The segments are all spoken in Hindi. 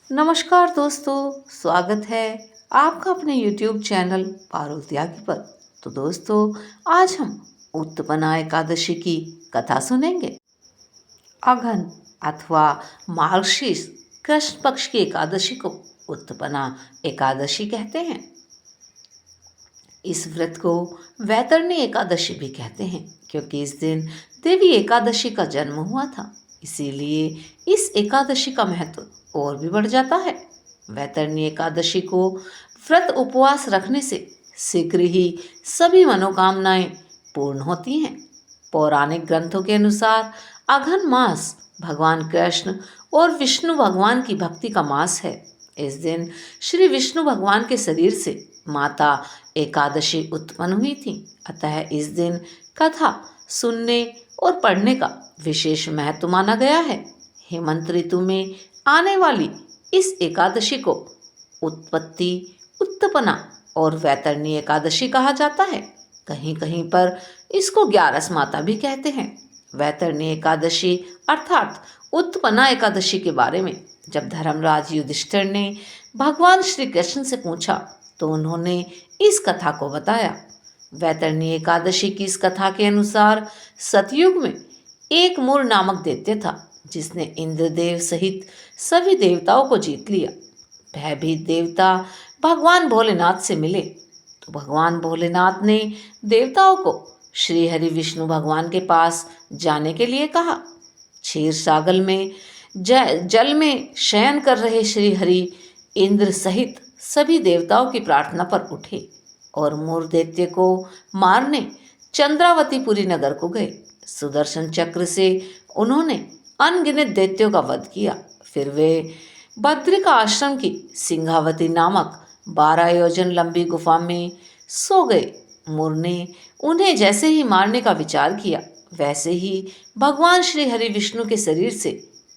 नमस्कार दोस्तों, स्वागत है आपका अपने YouTube चैनल पारुल त्यागी पर। तो दोस्तों, आज हम उत्पन्ना एकादशी की कथा सुनेंगे। अघन अथवा मार्गशीर्ष कृष्ण पक्ष की एकादशी को उत्पन्ना एकादशी कहते हैं। इस व्रत को वैतरणी एकादशी भी कहते हैं, क्योंकि इस दिन देवी एकादशी का जन्म हुआ था। इसीलिए इस एकादशी का महत्व और भी बढ़ जाता है। वैतरणी एकादशी को व्रत उपवास रखने से शीघ्र ही सभी मनोकामनाएं पूर्ण होती हैं। पौराणिक ग्रंथों के अनुसार अघन मास भगवान कृष्ण और विष्णु भगवान की भक्ति का मास है। इस दिन श्री विष्णु भगवान के शरीर से माता एकादशी उत्पन्न हुई थी। अतः इस दिन कथा सुनने और पढ़ने का विशेष महत्व माना गया है। हेमंत ऋतु में आने वाली इस एकादशी को उत्पत्ति, उत्पन्ना और वैतरणी एकादशी कहा जाता है। कहीं कहीं पर इसको ग्यारस माता भी कहते हैं। वैतरणी एकादशी अर्थात उत्पन्ना एकादशी के बारे में जब धर्मराज युधिष्ठिर ने भगवान श्री कृष्ण से पूछा तो उन्होंने इस कथा को बताया। वैतरणी एकादशी की इस कथा के अनुसार सतयुग में एक मूर नामक दैत्य था, जिसने इंद्रदेव सहित सभी देवताओं को जीत लिया। भयभीत देवता भगवान भोलेनाथ से मिले तो भगवान भोलेनाथ ने देवताओं को श्री हरि विष्णु भगवान के पास जाने के लिए कहा। क्षीर सागर में जल में शयन कर रहे श्री हरि इंद्र सहित सभी देवताओं की प्रार्थना पर उठे और मूर दैत्य को मारने चंद्रावतीपुरी नगर को गए। सुदर्शन चक्र से उन्होंने अनगिनत दैत्यों का वध किया। फिर वे बद्रिका आश्रम की सिंहावती नामक 12 योजन लंबी गुफा में सो गए। मूर ने उन्हें जैसे ही मारने का विचार किया, वैसे ही भगवान श्री हरि विष्णु के शरीर से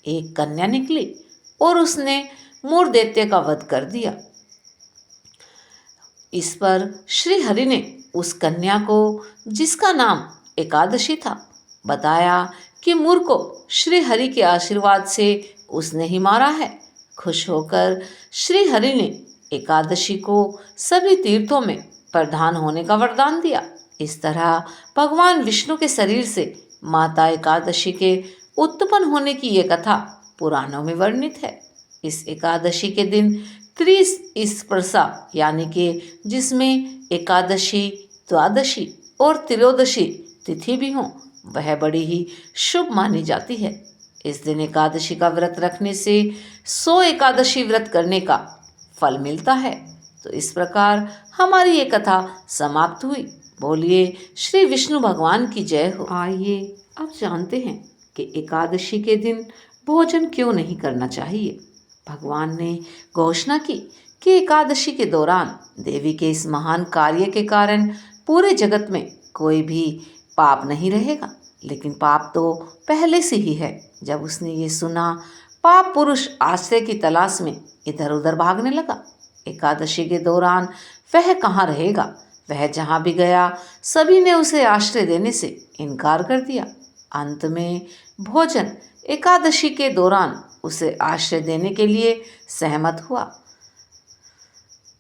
एक कन्या निकली और उसने मूर दैत्य का वध कर दिया। इस पर श्री हरि ने उस कन्या को, जिसका नाम एकादशी था, बताया कि मूर को श्री हरि के आशीर्वाद से उसने ही मारा है। खुश होकर श्री हरि ने एकादशी को सभी तीर्थों में प्रधान होने का वरदान दिया। इस तरह भगवान विष्णु के शरीर से माता एकादशी के उत्पन्न होने की ये कथा पुराणों में वर्णित है। इस एकादशी के दिन त्रिस्पर्शा यानी कि जिसमें एकादशी, द्वादशी और त्रयोदशी तिथि भी हों, वह बड़ी ही शुभ मानी जाती है। इस दिन एकादशी का व्रत रखने से 100 एकादशी व्रत करने का फल मिलता है। तो इस प्रकार हमारी ये कथा समाप्त हुई। बोलिए श्री विष्णु भगवान की जय हो। आइए अब जानते हैं कि एकादशी के दिन भोजन क्यों नहीं करना चाहिए। भगवान ने घोषणा की कि एकादशी के दौरान देवी के इस महान कार्य के कारण पूरे जगत में कोई भी पाप नहीं रहेगा। लेकिन पाप तो पहले से ही है। जब उसने ये सुना, पाप पुरुष आश्रय की तलाश में इधर उधर भागने लगा। एकादशी के दौरान वह कहाँ रहेगा। वह जहाँ भी गया, सभी ने उसे आश्रय देने से इनकार कर दिया। अंत में भोजन एकादशी के दौरान उसे आश्रय देने के लिए सहमत हुआ।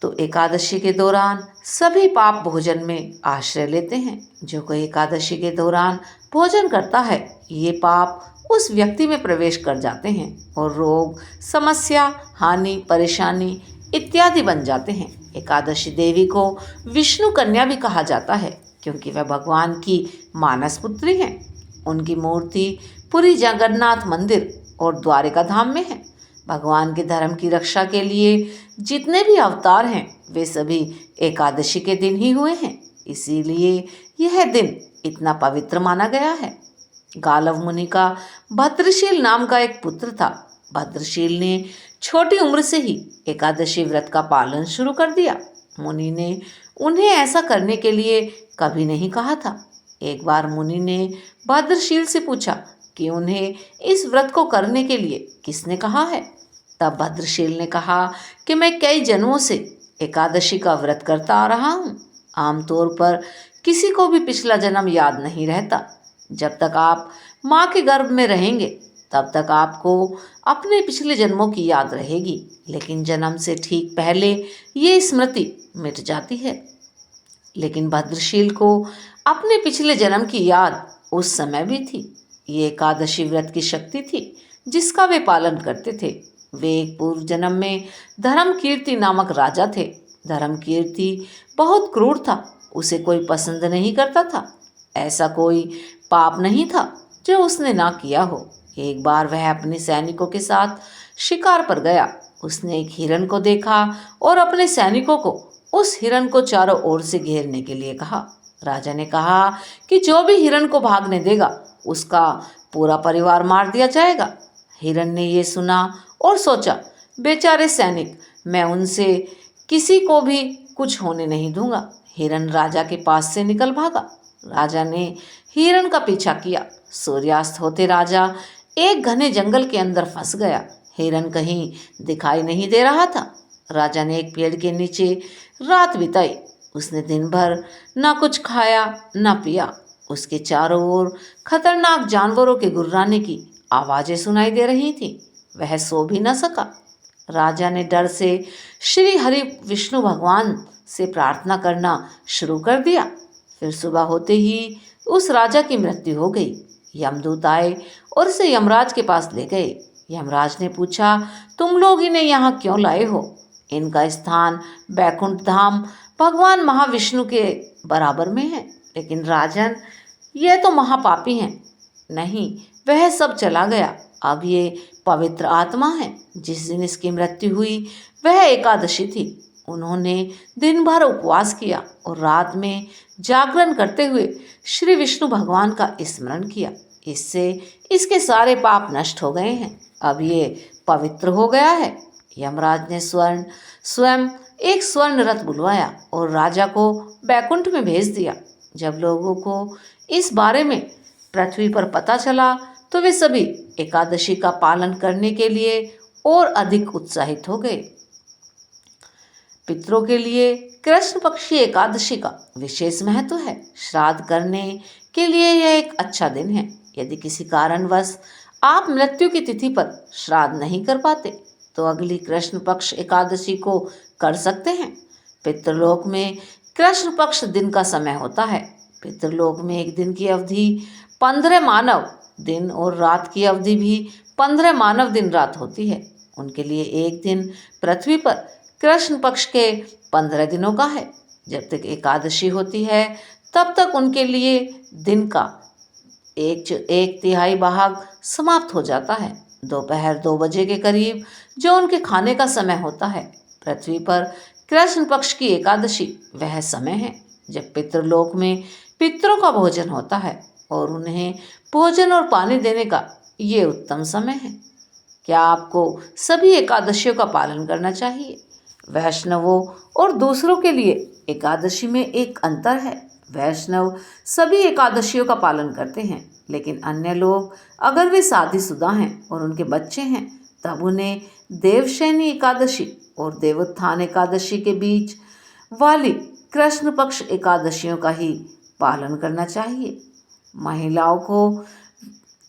तो एकादशी के दौरान सभी पाप भोजन में आश्रय लेते हैं। जो कोई एकादशी के दौरान भोजन करता है, ये पाप उस व्यक्ति में प्रवेश कर जाते हैं और रोग, समस्या, हानि, परेशानी इत्यादि बन जाते हैं। एकादशी देवी को विष्णु कन्या भी कहा जाता है, क्योंकि वह भगवान की मानस पुत्री हैं। उनकी मूर्ति पुरी जगन्नाथ मंदिर और द्वारिका धाम में है। भगवान के धर्म की रक्षा के लिए जितने भी अवतार हैं, वे सभी एकादशी के दिन ही हुए हैं। इसीलिए यह दिन इतना पवित्र माना गया है। गालव मुनि का भद्रशील नाम का एक पुत्र था। भद्रशील ने छोटी उम्र से ही एकादशी व्रत का पालन शुरू कर दिया। मुनि ने उन्हें ऐसा करने के लिए कभी नहीं कहा था। एक बार मुनि ने भद्रशील से पूछा कि उन्हें इस व्रत को करने के लिए किसने कहा है। तब भद्रशील ने कहा कि मैं कई जन्मों से एकादशी का व्रत करता आ रहा हूँ। आमतौर पर किसी को भी पिछला जन्म याद नहीं रहता। जब तक आप माँ के गर्भ में रहेंगे, तब तक आपको अपने पिछले जन्मों की याद रहेगी, लेकिन जन्म से ठीक पहले ये स्मृति मिट जाती है। लेकिन भद्रशील को अपने पिछले जन्म की याद उस समय भी थी। ये एकादशी व्रत की शक्ति थी जिसका वे पालन करते थे। वे एक पूर्व जन्म में धर्मकीर्ति नामक राजा थे। धर्मकीर्ति बहुत क्रूर था, उसे कोई पसंद नहीं करता था। ऐसा कोई पाप नहीं था जो उसने ना किया हो। एक बार वह अपने सैनिकों के साथ शिकार पर गया। उसने एक हिरण को देखा और अपने सैनिकों को उस हिरण को चारों ओर से घेरने के लिए कहा। राजा ने कहा कि जो भी हिरण को भागने देगा उसका पूरा परिवार मार दिया जाएगा। हिरण ने यह सुना और सोचा, बेचारे सैनिक, मैं उनसे किसी को भी कुछ होने नहीं दूंगा। हिरण राजा के पास से निकल भागा। राजा ने हिरण का पीछा किया। सूर्यास्त होते राजा एक घने जंगल के अंदर फंस गया। हिरण कहीं दिखाई नहीं दे रहा था। राजा ने एक पेड़ के नीचे रात बिताई। उसने दिन भर ना कुछ खाया ना पिया। उसके चारों ओर खतरनाक जानवरों के गुर्राने की आवाजें सुनाई दे रही थीं। वह सो भी न सका। राजा ने डर से श्री हरि विष्णु भगवान से प्रार्थना करना शुरू कर दिया। फिर सुबह होते ही उस राजा की मृत्यु हो गई। यमदूत आए और उसे यमराज के पास ले गए। यमराज ने पूछा, तुम लोग इन्हें यहाँ क्यों लाए हो? इनका स्थान बैकुंठ धाम भगवान महाविष्णु के बराबर में है। लेकिन राजन, ये तो महापापी हैं। नहीं, वह सब चला गया। अब ये पवित्र आत्मा है। जिस दिन इसकी मृत्यु हुई वह एकादशी थी। उन्होंने दिन भर उपवास किया और रात में जागरण करते हुए श्री विष्णु भगवान का स्मरण किया। इससे इसके सारे पाप नष्ट हो गए हैं। अब ये पवित्र हो गया है। यमराज ने स्वयं एक स्वर्ण रथ बुलवाया और राजा को बैकुंठ में भेज दिया। जब लोगों को इस बारे में पृथ्वी पर पता चला तो वे सभी एकादशी का पालन करने के लिए और अधिक उत्साहित हो गए। पितरों के लिए कृष्ण पक्षी एकादशी का विशेष महत्व है। श्राद्ध करने के लिए यह एक अच्छा दिन है। यदि किसी कारणवश आप मृत्यु की तिथि पर श्राद्ध नहीं कर पाते तो अगली कृष्ण पक्ष एकादशी को कर सकते हैं। पितृलोक में कृष्ण पक्ष दिन का समय होता है। पितृलोक में एक दिन की अवधि 15 मानव दिन और रात की अवधि भी 15 मानव दिन रात होती है। उनके लिए एक दिन पृथ्वी पर कृष्ण पक्ष के 15 दिनों का है। जब तक एकादशी होती है तब तक उनके लिए दिन का एक तिहाई भाग समाप्त हो जाता है। दोपहर 2 बजे के करीब जो उनके खाने का समय होता है। पृथ्वी पर कृष्ण पक्ष की एकादशी वह समय है जब पितृलोक में पितरों का भोजन होता है और उन्हें भोजन और पानी देने का ये उत्तम समय है। क्या आपको सभी एकादशियों का पालन करना चाहिए? वैष्णवों और दूसरों के लिए एकादशी में एक अंतर है। वैष्णव सभी एकादशियों का पालन करते हैं, लेकिन अन्य लोग अगर वे शादीशुदा हैं और उनके बच्चे हैं तब उन्हें देवशयनी एकादशी और देवोत्थान एकादशी के बीच वाली कृष्ण पक्ष एकादशियों का ही पालन करना चाहिए। महिलाओं को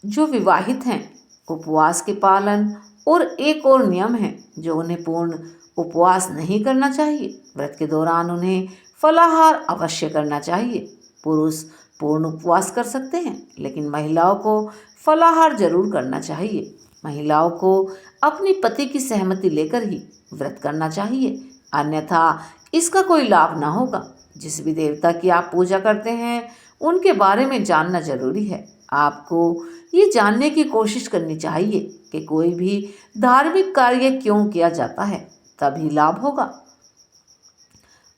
जो विवाहित हैं उपवास के पालन और एक और नियम है जो उन्हें पूर्ण उपवास नहीं करना चाहिए। व्रत के दौरान उन्हें फलाहार अवश्य करना चाहिए। पुरुष पूर्ण उपवास कर सकते हैं, लेकिन महिलाओं को फलाहार जरूर करना चाहिए। महिलाओं को अपनी पति की सहमति लेकर ही व्रत करना चाहिए, अन्यथा इसका कोई लाभ ना होगा। जिस भी देवता की आप पूजा करते हैं उनके बारे में जानना जरूरी है। आपको ये जानने की कोशिश करनी चाहिए कि कोई भी धार्मिक कार्य क्यों किया जाता है, तभी लाभ होगा।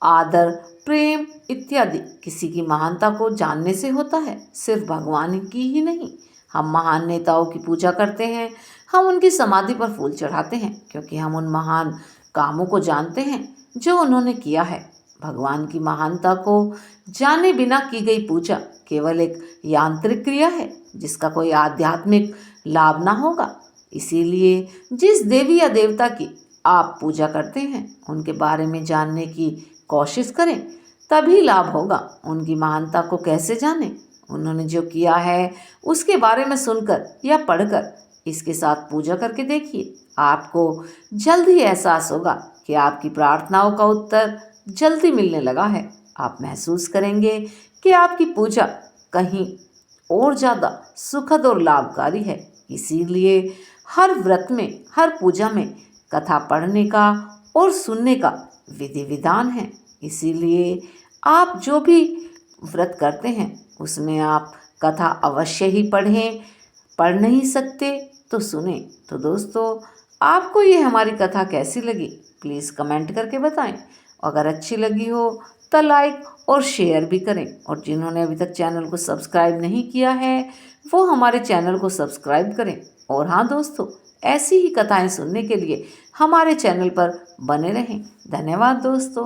आदर, प्रेम इत्यादि किसी की महानता को जानने से होता है, सिर्फ भगवान की ही नहीं। हम महान नेताओं की पूजा करते हैं, हम उनकी समाधि पर फूल चढ़ाते हैं क्योंकि हम उन महान कामों को जानते हैं जो उन्होंने किया है। भगवान की महानता को जाने बिना की गई पूजा केवल एक यांत्रिक क्रिया है जिसका कोई आध्यात्मिक लाभ ना होगा। इसीलिए जिस देवी या देवता की आप पूजा करते हैं उनके बारे में जानने की कोशिश करें, तभी लाभ होगा। उनकी महानता को कैसे जानें? उन्होंने जो किया है उसके बारे में सुनकर या पढ़कर इसके साथ पूजा करके देखिए, आपको जल्द ही एहसास होगा कि आपकी प्रार्थनाओं का उत्तर जल्दी मिलने लगा है। आप महसूस करेंगे कि आपकी पूजा कहीं और ज़्यादा सुखद और लाभकारी है। इसीलिए हर व्रत में, हर पूजा में कथा पढ़ने का और सुनने का विधि विधान है। इसीलिए आप जो भी व्रत करते हैं उसमें आप कथा अवश्य ही पढ़ें। पढ़ नहीं सकते तो सुने। तो दोस्तों, आपको ये हमारी कथा कैसी लगी प्लीज़ कमेंट करके बताएं। अगर अच्छी लगी हो तो लाइक और शेयर भी करें, और जिन्होंने अभी तक चैनल को सब्सक्राइब नहीं किया है वो हमारे चैनल को सब्सक्राइब करें। और हाँ दोस्तों, ऐसी ही कथाएं सुनने के लिए हमारे चैनल पर बने रहें। धन्यवाद दोस्तों।